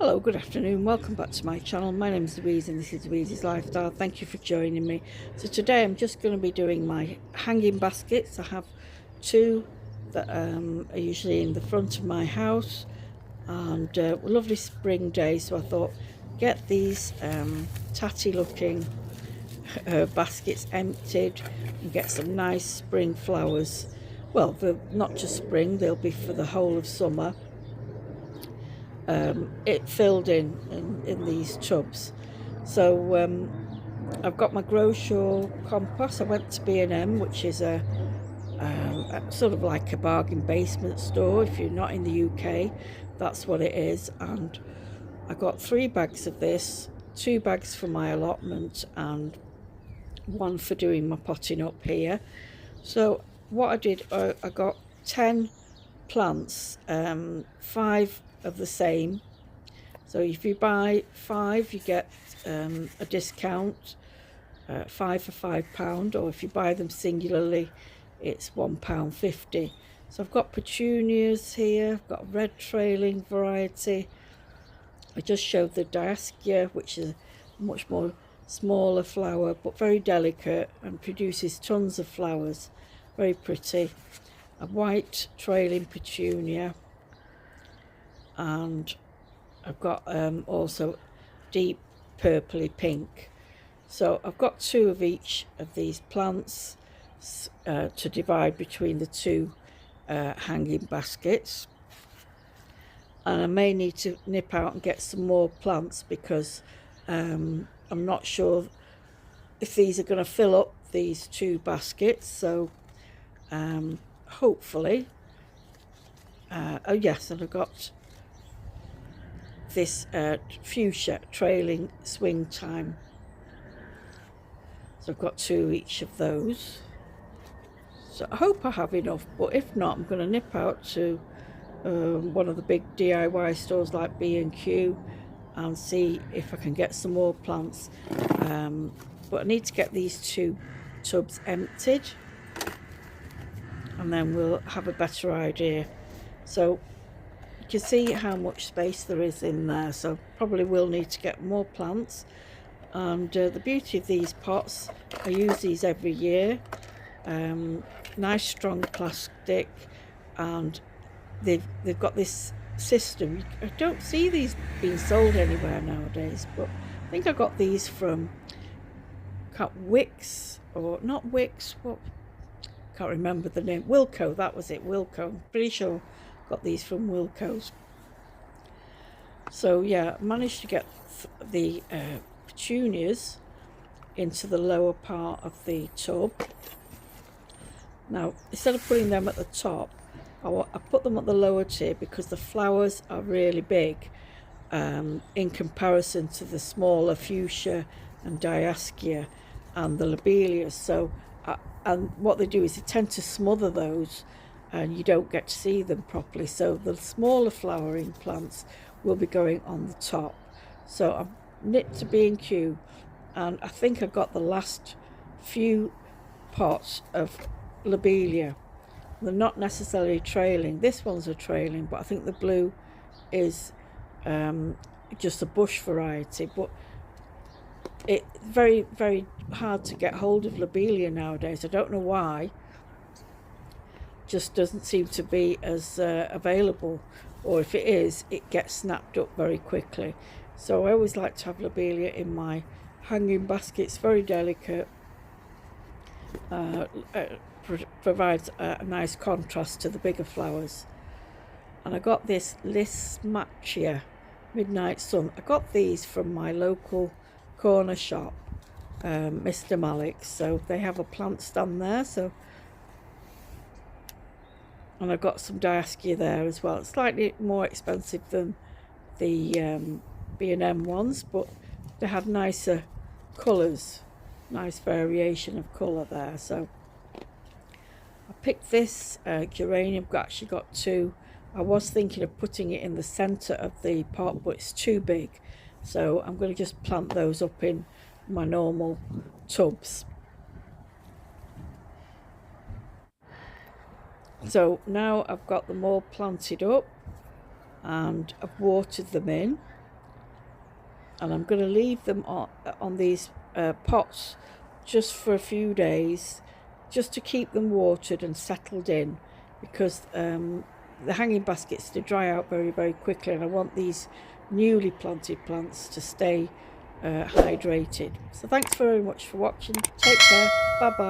Hello, good afternoon. Welcome back to my channel. My name is Louise and this is Louise's Lifestyle. Thank you for joining me. So today I'm just going to be doing my hanging baskets. I have two that are usually in the front of my house, and a lovely spring day, so I thought get these tatty looking baskets emptied and get some nice spring flowers. Well, they're not just spring, they'll be for the whole of summer. It filled in these tubs. So I've got my Groshaw compost. I went to B&M, which is a sort of like a bargain basement store. If you're not in the UK, that's what it is. And I got 3 bags of this, 2 bags for my allotment and 1 for doing my potting up here. So what I did, I got 10 plants, 5 of the same. So if you buy 5, you get a discount, 5 for £5, or if you buy them singularly, it's £1.50. So I've got petunias here, I've got a red trailing variety. I just showed the Diascia, which is a much more smaller flower, but very delicate and produces tons of flowers. Very pretty. A white trailing petunia, and I've got also deep purpley pink. So I've got 2 of each of these plants to divide between the 2 hanging baskets. And I may need to nip out and get some more plants because I'm not sure if these are going to fill up these 2 baskets. So hopefully, oh yes, and I've got this fuchsia trailing swing time. So I've got 2 each of those. So I hope I have enough, but if not, I'm going to nip out to one of the big DIY stores like B&Q and see if I can get some more plants. But I need to get these 2 tubs emptied and then we'll have a better idea. So you can see how much space there is in there, so probably will need to get more plants. And the beauty of these pots, I use these every year. Nice strong plastic, and they've got this system. I don't see these being sold anywhere nowadays, but I think I got these from Wicks, or not Wicks, what, can't remember the name. Wilko, that was it, Wilko. I'm pretty sure I got these from Wilko's. So yeah, I managed to get the petunias into the lower part of the tub. Now, instead of putting them at the top, I put them at the lower tier because the flowers are really big in comparison to the smaller fuchsia and Diascia and the lobelias. So, and what they do is they tend to smother those and you don't get to see them properly. So the smaller flowering plants will be going on the top. So I've knit to B&Q, and I think I got the last few pots of lobelia. They're not necessarily trailing. This one's a trailing, but I think the blue is just a bush variety. But it's very, very hard to get hold of lobelia nowadays. I don't know why. Just doesn't seem to be as available, or if it is, it gets snapped up very quickly. So I always like to have lobelia in my hanging baskets. Very delicate. Provides a nice contrast to the bigger flowers. And I got this Lysimachia Midnight Sun. I got these from my local corner shop, Mr. Malik's. So they have a plant stand there. So, and I've got some Diascia there as well. It's slightly more expensive than the B&M ones, but they had nicer colours, nice variation of colour there. So I picked this geranium. I've actually got 2. I was thinking of putting it in the centre of the pot, but it's too big. So I'm going to just plant those up in my normal tubs. So now I've got them all planted up and I've watered them in. and I'm going to leave them on these pots just for a few days, just to keep them watered and settled in, because the hanging baskets to dry out very, very quickly, and I want these newly planted plants to stay hydrated. So thanks very much for watching. Take care. Bye bye.